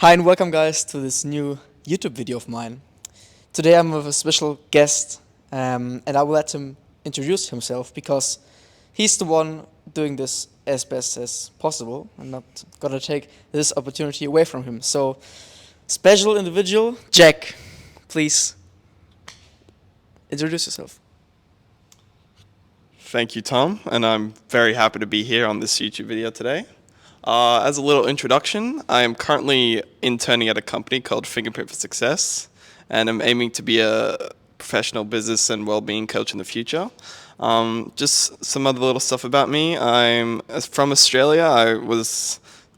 Hi and welcome guys to this new YouTube video of mine. Today I'm with a special guest and I will let him introduce himself because he's the one doing this as best as possible. I'm not gonna take this opportunity away from him. So, special individual, Jack, please introduce yourself. Thank you, Tom, and I'm very happy to be here on this YouTube video today. As a little introduction, I am currently interning at a company called Fingerprint for Success, and I'm aiming to be a professional business and well-being coach in the future. Just some other little stuff about me. I'm from Australia.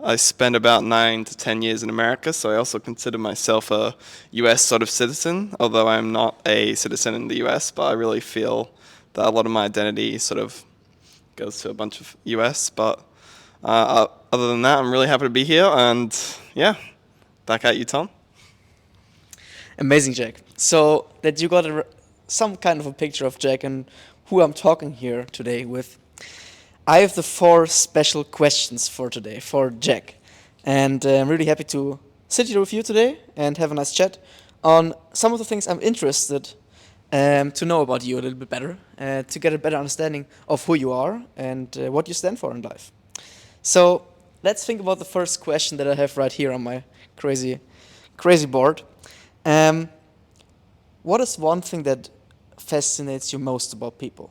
I spent about 9 to 10 years in America, so I also consider myself a US sort of citizen, although I'm not a citizen in the US, but I really feel that a lot of my identity sort of goes to a bunch of US. But other than that, I'm really happy to be here, and yeah, back at you, Tom. Amazing, Jack. So that you got some kind of a picture of Jack and who I'm talking here today with, I have the 4 special questions for today for Jack. And I'm really happy to sit here with you today and have a nice chat on some of the things I'm interested to know about you a little bit better, to get a better understanding of who you are and what you stand for in life. So let's think about the first question that I have right here on my crazy board. What is one thing that fascinates you most about people?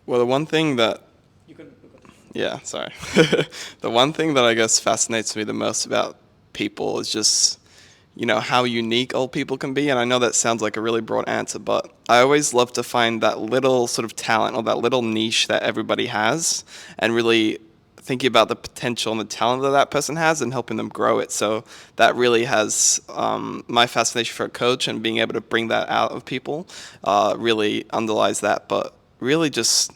Well, the one thing that You can. Yeah, sorry. The one thing that I guess fascinates me the most about people is just, how unique all people can be. And I know that sounds like a really broad answer, but I always love to find that little sort of talent or that little niche that everybody has and really thinking about the potential and the talent that that person has and helping them grow it. So that really has my fascination for a coach, and being able to bring that out of people really underlies that. But really just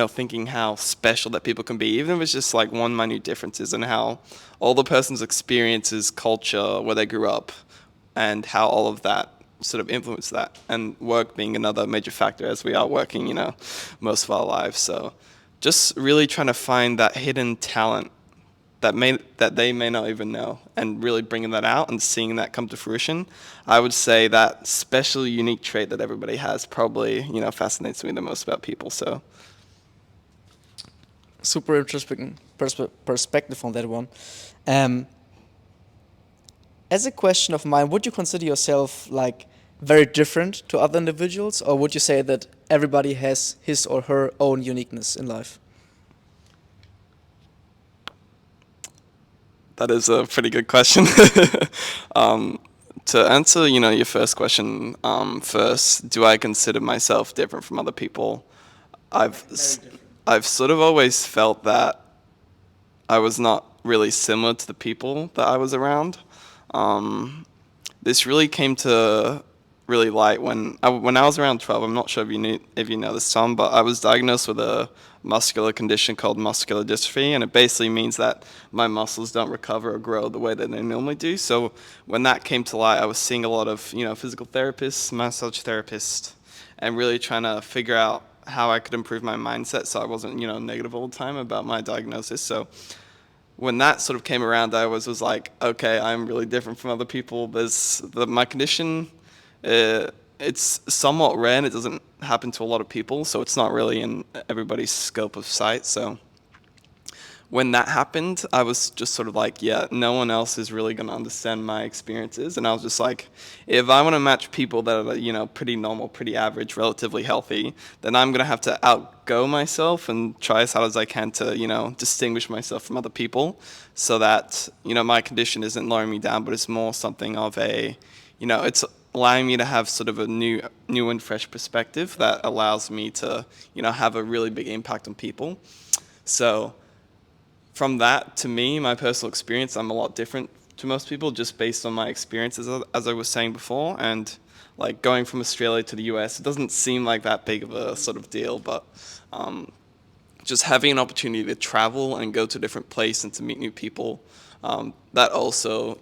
thinking how special that people can be, even if it's just like one minute differences, and how all the person's experiences, culture, where they grew up, and how all of that sort of influence that, and work being another major factor as we are working, most of our lives. So just really trying to find that hidden talent that they may not even know, and really bringing that out and seeing that come to fruition. I would say that special, unique trait that everybody has probably, fascinates me the most about people. So Super interesting perspective on that one. Um, as a question of mine, would you consider yourself like very different to other individuals, or would you say that everybody has his or her own uniqueness in life? that is a pretty good question. um, to answer, your first question, first, do I consider myself different from other people? I've s- I've sort of always felt that I was not really similar to the people that I was around. Um, this really came to really light when I was around 12. I'm not sure if you know this, Tom, but I was diagnosed with a muscular condition called muscular dystrophy, and it basically means that my muscles don't recover or grow the way that they normally do. So when that came to light, I was seeing a lot of physical therapists, massage therapists, and really trying to figure out how I could improve my mindset so I wasn't negative all the time about my diagnosis. So when that sort of came around, I was like, okay, I'm really different from other people. My condition, it's somewhat rare, and it doesn't happen to a lot of people, so it's not really in everybody's scope of sight. So when that happened, I was just sort of like, yeah, no one else is really going to understand my experiences. And I was just like, if I want to match people that are, pretty normal, pretty average, relatively healthy, then I'm going to have to outgo myself and try as hard as I can to, distinguish myself from other people, so that, my condition isn't lowering me down, but it's more something of it's allowing me to have sort of a new and fresh perspective that allows me to, have a really big impact on people. So from that, to me, my personal experience, I'm a lot different to most people just based on my experiences, as I was saying before. And like going from Australia to the US, it doesn't seem like that big of a sort of deal, but just having an opportunity to travel and go to a different place and to meet new people, that also,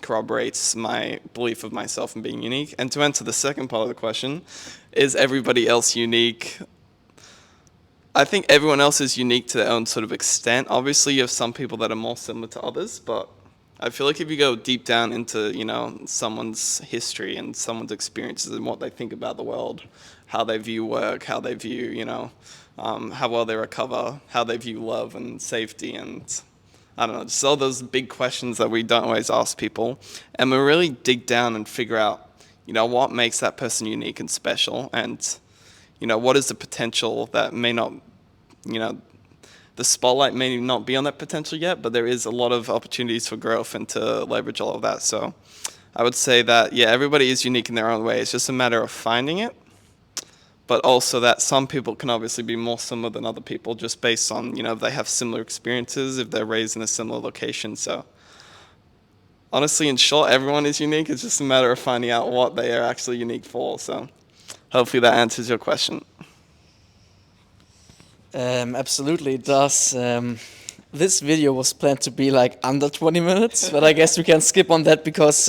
corroborates my belief of myself and being unique. And to answer the second part of the question, is everybody else unique? I think everyone else is unique to their own sort of extent. Obviously, you have some people that are more similar to others, but I feel like if you go deep down into, someone's history and someone's experiences and what they think about the world, how they view work, how they view, how well they recover, how they view love and safety, and I don't know, just all those big questions that we don't always ask people. And we really dig down and figure out, what makes that person unique and special, and, what is the potential that may not, you know, the spotlight may not be on that potential yet, but there is a lot of opportunities for growth and to leverage all of that. So I would say that, yeah, everybody is unique in their own way. It's just a matter of finding it, but also that some people can obviously be more similar than other people just based on, if they have similar experiences, if they're raised in a similar location. So honestly, in short, everyone is unique. It's just a matter of finding out what they are actually unique for. So hopefully that answers your question. Absolutely, it does. This video was planned to be like under 20 minutes, but I guess we can skip on that because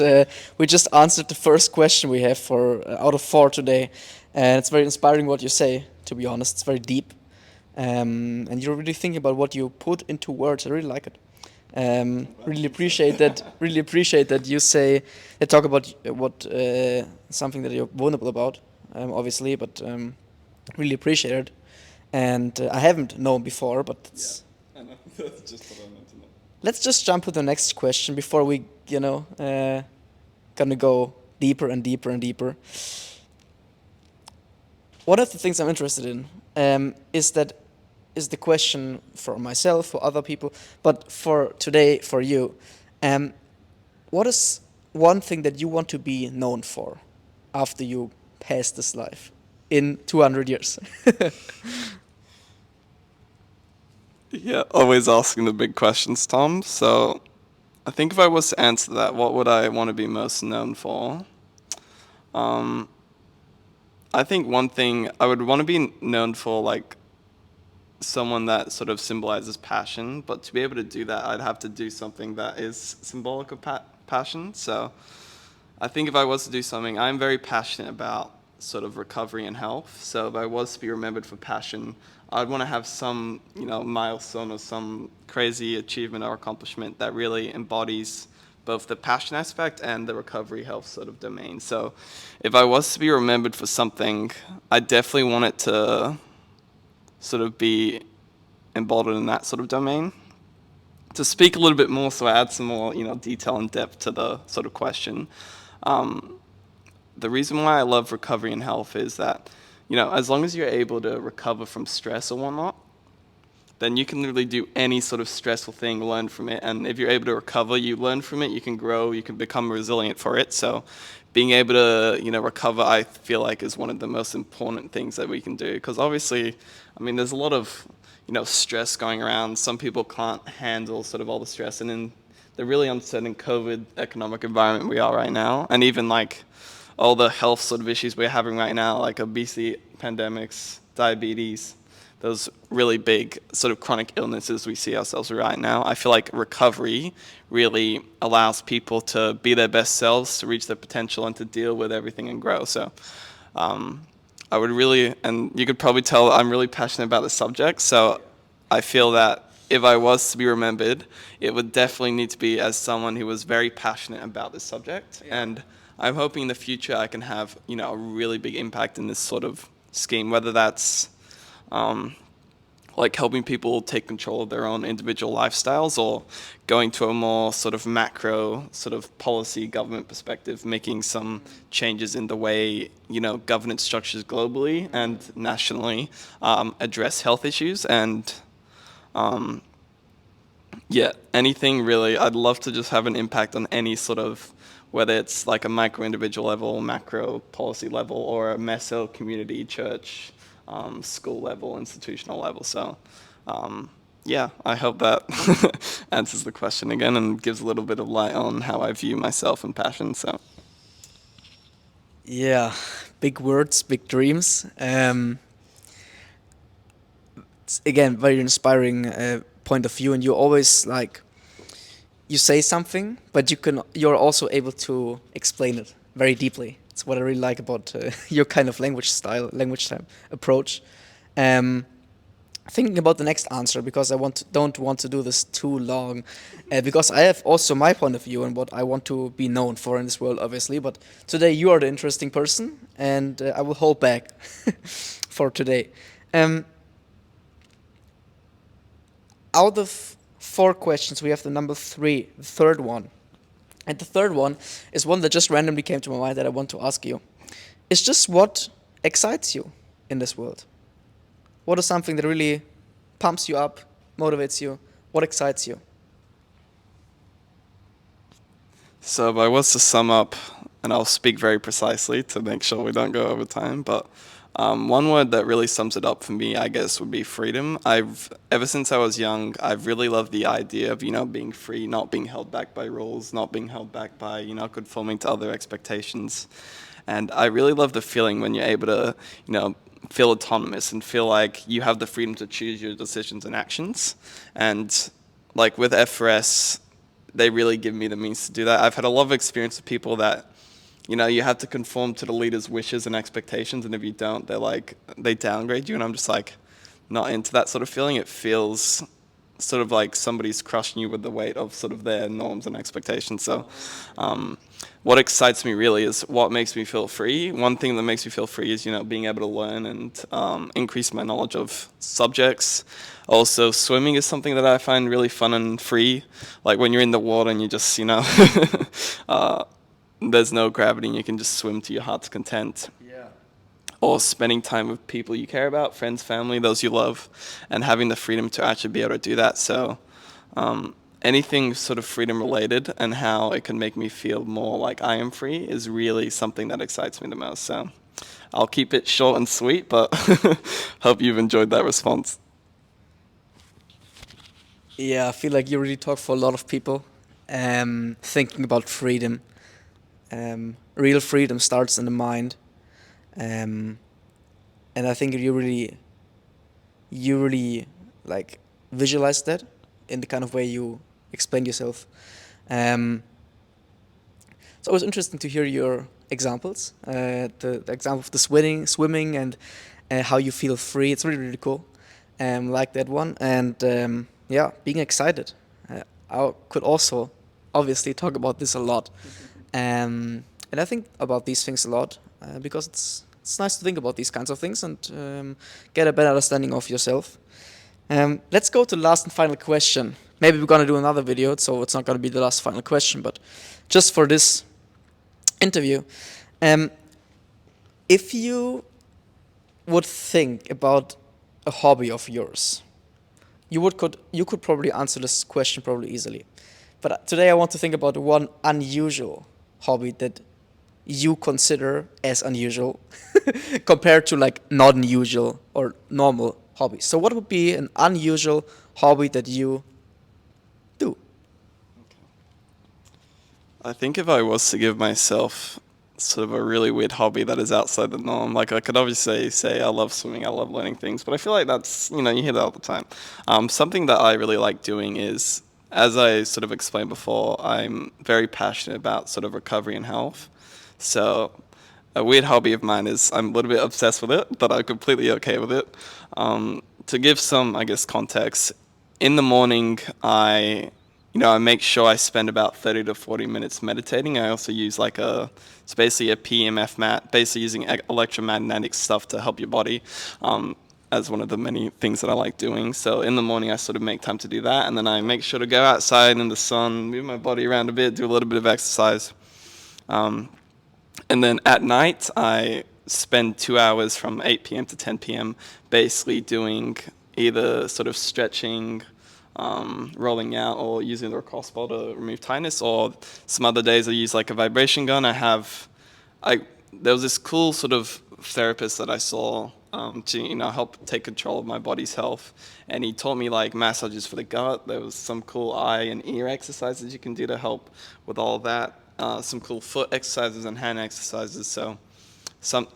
we just answered the first question we have for out of 4 today, and it's very inspiring what you say. To be honest, it's very deep, and you're really thinking about what you put into words. I really like it. Really appreciate that. Really appreciate that you say that talk about what something that you're vulnerable about, obviously, but really appreciate it. And I haven't known before, but I know. That's just what I meant to know. let's just jump to the next question before we, gonna go deeper and deeper and deeper. One of the things I'm interested in is the question for myself, for other people, but for today, for you. What is one thing that you want to be known for after you pass this life in 200 years? Yeah, always asking the big questions, Tom. So I think if I was to answer that, what would I want to be most known for? Um, I think one thing I would want to be known for, like someone that sort of symbolizes passion, but to be able to do that, I'd have to do something that is symbolic of passion. So I think if I was to do something, I'm very passionate about sort of recovery and health. So if I was to be remembered for passion, I'd want to have some, milestone or some crazy achievement or accomplishment that really embodies both the passion aspect and the recovery health sort of domain. So if I was to be remembered for something, I definitely want it to sort of be embodied in that sort of domain. To speak a little bit more, so I add some more, detail and depth to the sort of question. The reason why I love recovery and health is that, as long as you're able to recover from stress or whatnot, then you can literally do any sort of stressful thing, learn from it. And if you're able to recover, you learn from it, you can grow, you can become resilient for it. So being able to, recover, I feel like is one of the most important things that we can do. Because obviously, there's a lot of, stress going around. Some people can't handle sort of all the stress. And in the really uncertain COVID economic environment we are right now, and even like all the health sort of issues we're having right now, like obesity, pandemics, diabetes, those really big sort of chronic illnesses we see ourselves with right now. I feel like recovery really allows people to be their best selves, to reach their potential, and to deal with everything and grow. So I would really, and you could probably tell I'm really passionate about the subject, so I feel that if I was to be remembered, it would definitely need to be as someone who was very passionate about this subject. Yeah. And I'm hoping in the future I can have, a really big impact in this sort of scheme, whether that's like helping people take control of their own individual lifestyles, or going to a more sort of macro sort of policy government perspective, making some changes in the way, governance structures globally and nationally address health issues. And yeah, anything really. I'd love to just have an impact on any sort of, whether it's like a micro individual level, macro policy level, or a meso community, church, school level, institutional level. So yeah, I hope that answers the question again and gives a little bit of light on how I view myself and passion. So Yeah, big words, big dreams. It's again very inspiring point of view, and you always like you say something, but you're also able to explain it very deeply. It's what I really like about your kind of language style, language type approach. Um, thinking about the next answer because don't want to do this too long, because I have also my point of view and what I want to be known for in this world, obviously. But today you are the interesting person, and I will hold back for today. Um, Out of four questions, we have the number three, the third one, and the third one is one that just randomly came to my mind that I want to ask you. It's just what excites you in this world. What is something that really pumps you up, motivates you? What excites you? So if I was to sum up, and I'll speak very precisely to make sure we don't go over time, but one word that really sums it up for me, I guess, would be freedom. Ever since I was young, I've really loved the idea of, being free, not being held back by rules, not being held back by, conforming to other expectations. And I really love the feeling when you're able to, feel autonomous and feel like you have the freedom to choose your decisions and actions. And like with FRS, they really give me the means to do that. I've had a lot of experience with people that, you have to conform to the leader's wishes and expectations, and if you don't, they downgrade you, and I'm just like not into that sort of feeling. It feels sort of like somebody's crushing you with the weight of sort of their norms and expectations. So, what excites me really is what makes me feel free. One thing that makes me feel free is, being able to learn and increase my knowledge of subjects. Also, swimming is something that I find really fun and free. Like when you're in the water and you just, there's no gravity and you can just swim to your heart's content. Yeah. Or spending time with people you care about, friends, family, those you love, and having the freedom to actually be able to do that. So anything sort of freedom related and how it can make me feel more like I am free is really something that excites me the most. So I'll keep it short and sweet, but hope you've enjoyed that response. Yeah, I feel like you really talk for a lot of people. Thinking about freedom. Real freedom starts in the mind. Um, and I think you really like visualize that in the kind of way you explain yourself. Um, it's always interesting to hear your examples. The example of the swimming, and how you feel free. It's really really cool. Like that one, and yeah, being excited. I could also obviously talk about this a lot, and I think about these things a lot because it's nice to think about these kinds of things and get a better understanding of yourself. Let's go to the last and final question. Maybe we're gonna do another video, so it's not gonna be the last final question, but just for this interview, um, if you would think about a hobby of yours, you could probably answer this question probably easily. But today I want to think about one unusual hobby that you consider as unusual compared to like not unusual or normal hobbies. So what would be an unusual hobby that you do? I think if I was to give myself sort of a really weird hobby that is outside the norm, like I could obviously say I love swimming, I love learning things, but I feel like that's, you hear that all the time. Something that I really like doing is, as I sort of explained before, I'm very passionate about sort of recovery and health. So a weird hobby of mine is I'm a little bit obsessed with it, but I'm completely okay with it. To give some, I guess, context, in the morning, I make sure I spend about 30 to 40 minutes meditating. I also use it's basically a PMF mat, basically using electromagnetic stuff to help your body, as one of the many things that I like doing. So in the morning, I sort of make time to do that, and then I make sure to go outside in the sun, move my body around a bit, do a little bit of exercise. And then at night, I spend 2 hours from 8 p.m. to 10 p.m. basically doing either sort of stretching, rolling out, or using the crossbar to remove tightness. Or some other days I use like a vibration gun. There was this cool sort of therapist that I saw to help take control of my body's health, and he taught me like massages for the gut. There was some cool eye and ear exercises you can do to help with all that. Some cool foot exercises and hand exercises. So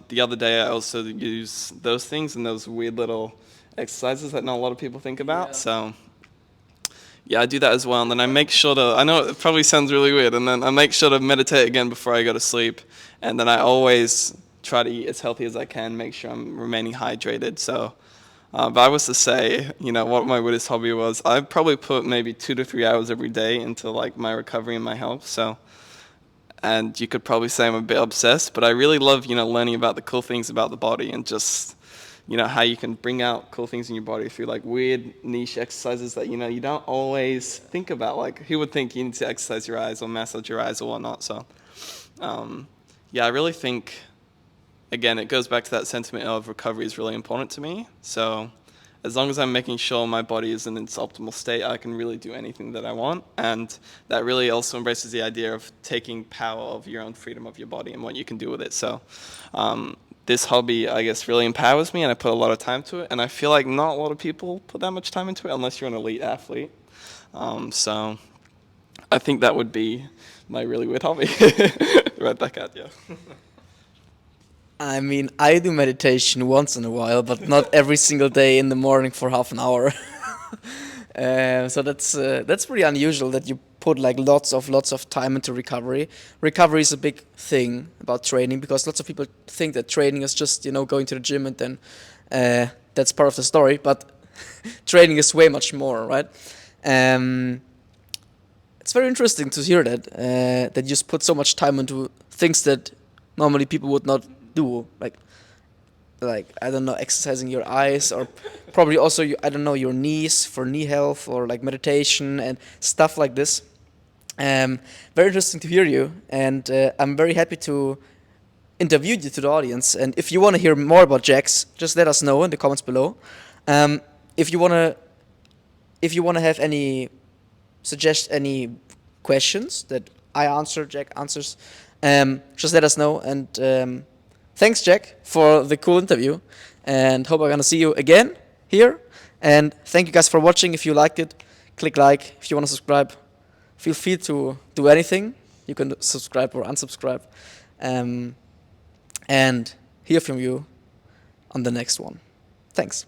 the other day I also use those things and those weird little exercises that not a lot of people think about. Yeah. So yeah, I do that as well. And then I make sure I know it probably sounds really weird, and then I make sure to meditate again before I go to sleep. And then I always try to eat as healthy as I can, make sure I'm remaining hydrated. So But I was to say, what my weirdest hobby was, I probably put maybe 2 to 3 hours every day into like my recovery and my health. So, and you could probably say I'm a bit obsessed, but I really love, learning about the cool things about the body and just, how you can bring out cool things in your body through like weird niche exercises that, you don't always think about. Like, who would think you need to exercise your eyes or massage your eyes or whatnot? So, um, yeah, I really think, again, it goes back to that sentiment of recovery is really important to me. So as long as I'm making sure my body is in its optimal state, I can really do anything that I want. And that really also embraces the idea of taking power of your own freedom of your body and what you can do with it. So this hobby, I guess, really empowers me, and I put a lot of time to it. And I feel like not a lot of people put that much time into it unless you're an elite athlete. So I think that would be my really weird hobby. Right back at you. I mean, I do meditation once in a while, but not every single day in the morning for half an hour. So that's pretty unusual that you put like lots of time into recovery. Recovery is a big thing about training because lots of people think that training is just going to the gym and then that's part of the story. But training is way much more, right? Um, it's very interesting to hear that you just put so much time into things that normally people would not do, like I don't know, exercising your eyes, or probably also I don't know, your knees for knee health, or like meditation and stuff like this. Very interesting to hear you, and I'm very happy to interview you to the audience. And if you want to hear more about Jax, just let us know in the comments below. Um, if you wanna have suggest any questions that I answer, Jack answers, just let us know. And thanks, Jack, for the cool interview. And hope I'm gonna see you again here. And thank you guys for watching. If you liked it, click like. If you want to subscribe, feel free to do anything. You can subscribe or unsubscribe. And hear from you on the next one. Thanks.